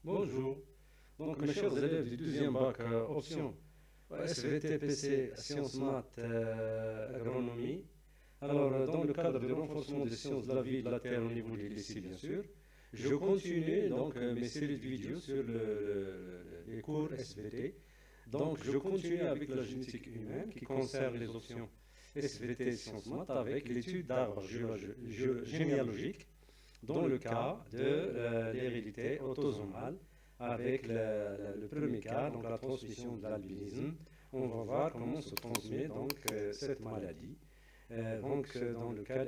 Bonjour. Donc, mes chers élèves du deuxième bac, option SVT, PC, sciences, maths, agronomie. Alors, dans le cadre du renforcement des sciences de la vie et de la terre au niveau des lycées, bien sûr, je continue donc mes séries de vidéos sur les cours SVT. Donc, je continue avec la génétique humaine qui concerne les options SVT, sciences, maths, avec l'étude d'arbres généalogiques dans le cas de l'hérédité autosomale, avec le premier cas, donc la transmission de l'albinisme. On va voir comment se transmet donc cette maladie. Dans le cas,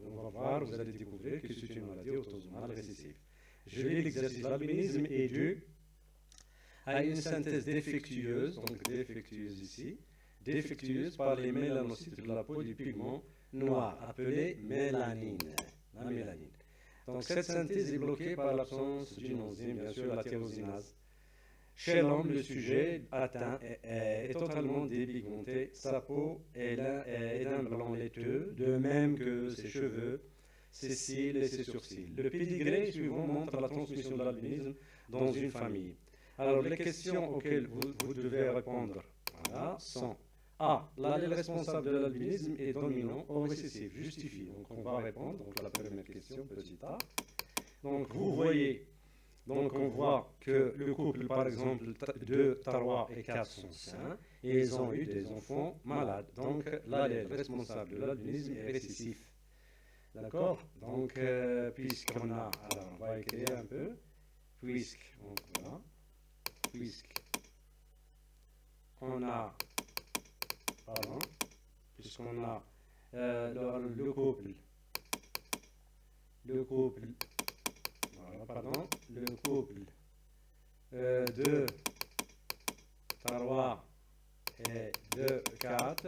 on va voir, vous allez découvrir que c'est une maladie autosomale récessive. Je lis l'exercice. L'albinisme est dû à une synthèse défectueuse, donc défectueuse ici, défectueuse par les mélanocytes de la peau du pigment noir, appelé mélanine. La mélanine. Donc cette synthèse est bloquée par l'absence d'une enzyme, bien sûr la tyrosinase. Chez l'homme, le sujet atteint est totalement dépigmenté. Sa peau est d'un blanc laiteux, de même que ses cheveux, ses cils et ses sourcils. Le pédigré suivant montre la transmission de l'albinisme dans une famille. Alors les questions auxquelles vous devez répondre voilà, sont A. L'allèle responsable de l'albinisme est dominant ou récessif. Justifie. Donc on va répondre. Donc la première question, petit A. Donc vous voyez, donc on voit que le couple, par exemple, 2, 3 et 4 sont sains et ils ont eu des enfants malades. Donc l'allèle responsable de l'albinisme est récessif. D'accord. Donc puisqu'on a, alors on va écrire un peu, puisqu'on a puisqu'on a le couple, de 3 et de 4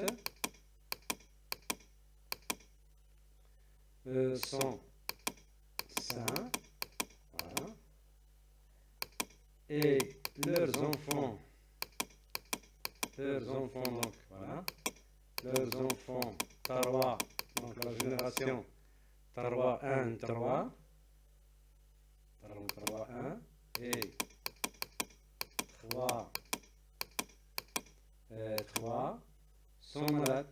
sont sains, voilà, et leurs enfants donc voilà, leurs enfants 3, donc la génération 3, 1, 3, 1 et 3, 3 sont malades.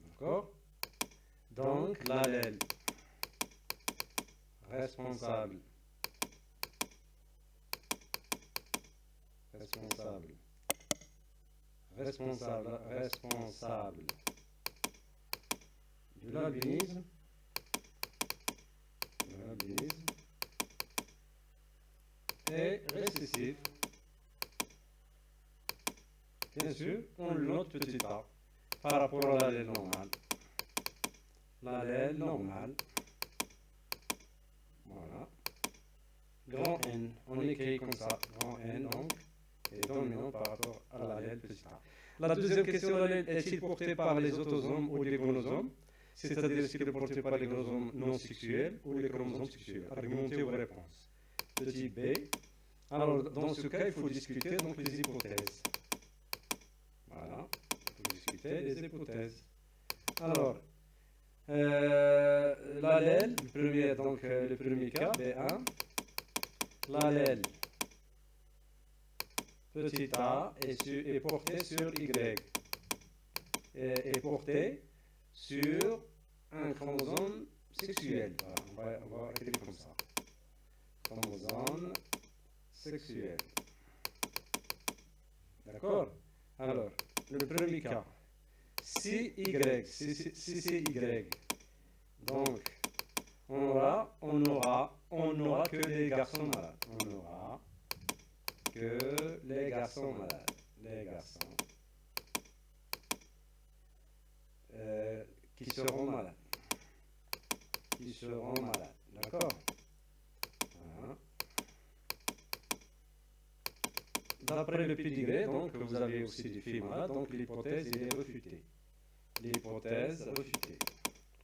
D'accord. Donc l'allèle responsable de l'albinisme est récessif. Bien sûr, on le note petit a par rapport à l'allèle normal. L'allèle normal, voilà. Grand N, on écrit comme ça, grand N donc, est dominant par rapport à l'allèle petit a. La deuxième question, l'allèle est-il porté par les autosomes ou les chromosomes? C'est-à-dire est-ce qu'il est porté par les chromosomes non sexuels ou les chromosomes sexuels? Argumentez vos réponses. Petit b. Alors, dans ce cas, il faut discuter donc les hypothèses. Voilà, il faut discuter les hypothèses. Alors, l'allèle, le premier cas, B1, l'allèle petit a est porté sur Y, est porté sur un chromosome sexuel. Voilà, on va écrire comme ça. Chromosome sexuel. D'accord? Alors, le premier cas, si c'est Y, donc on n'aura que les garçons malades. On n'aura que les garçons malades. Les garçons qui seront malades. D'accord? Voilà. D'après le pédigré, donc vous avez aussi des filles malades, donc l'hypothèse est refutée.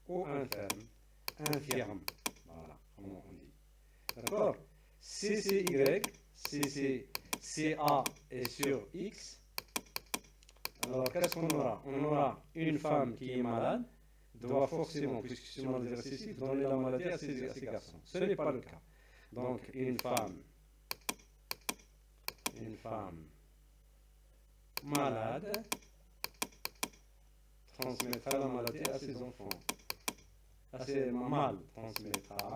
Ou infirme. Voilà, comment on dit. D'accord? Si c'est Y, si c'est A est sur X, alors qu'est-ce qu'on aura? On aura une femme qui est malade, doit forcément, puisque c'est un mal récessif, donner la maladie à ces garçons. Ce n'est pas le cas. Donc, une femme malade transmettra la maladie à ses enfants. À ses mâles transmettra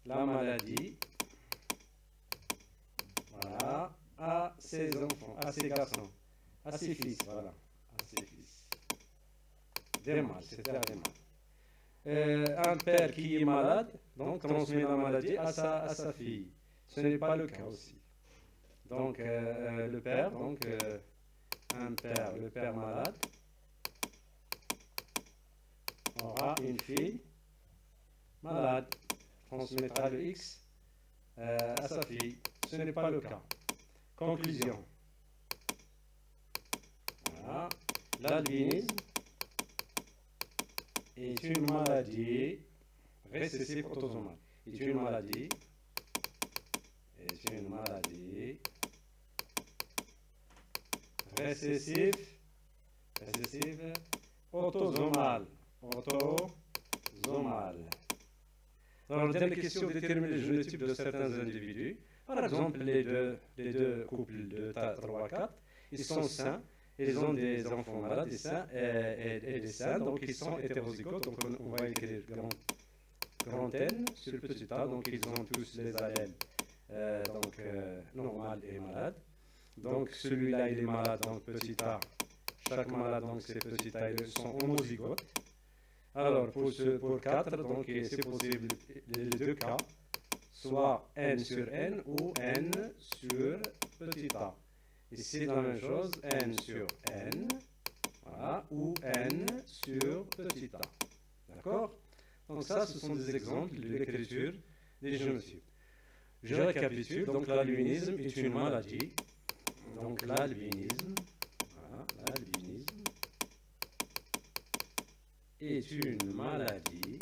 la maladie, voilà, à ses enfants, à ses garçons, à ses fils, voilà, à ses fils. Des mâles, c'est-à-dire des mâles. Un père qui est malade, donc transmet la maladie à sa fille. Ce n'est pas le cas aussi. Donc le père, le père malade, aura une fille malade, transmettra le X à sa fille. Ce n'est pas le cas. Conclusion. Voilà. L'albinisme est une maladie récessive autosomale. Est une maladie récessive autosomale. Alors, la question détermine le génotype de certains individus. Par exemple, les deux couples de 3 4, ils sont sains, ils ont des enfants malades, des sains et des sains, donc ils sont hétérozygotes. Donc on va écrire grand N sur le petit a, donc ils ont tous les allèles normal et malade. Donc celui-là il est malade, donc petit a, chaque malade, donc ces petits a, ils sont homozygotes. Alors, pour 4, donc c'est possible les deux cas, soit n sur n ou n sur petit a. Ici, la même chose, n sur n, voilà, ou n sur petit a. D'accord? Donc ça, ce sont des exemples de l'écriture des génotypes. Je récapitule, donc l'albinisme est une maladie. Donc l'albinisme, voilà, l'albinisme est une maladie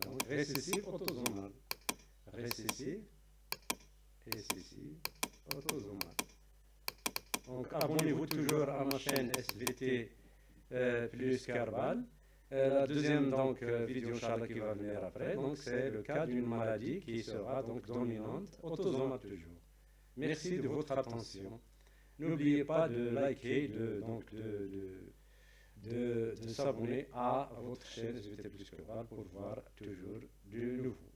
donc récessive autosomale. Récessive autosomale. Donc abonnez-vous toujours à ma chaîne SVT plus Carbal. La deuxième vidéo Inch'Allah qui va venir après, donc c'est le cas d'une maladie qui sera donc dominante, autosomale toujours. Merci de votre attention. N'oubliez pas de liker, de s'abonner à votre chaîne SVT plus Carbal pour voir toujours du nouveau.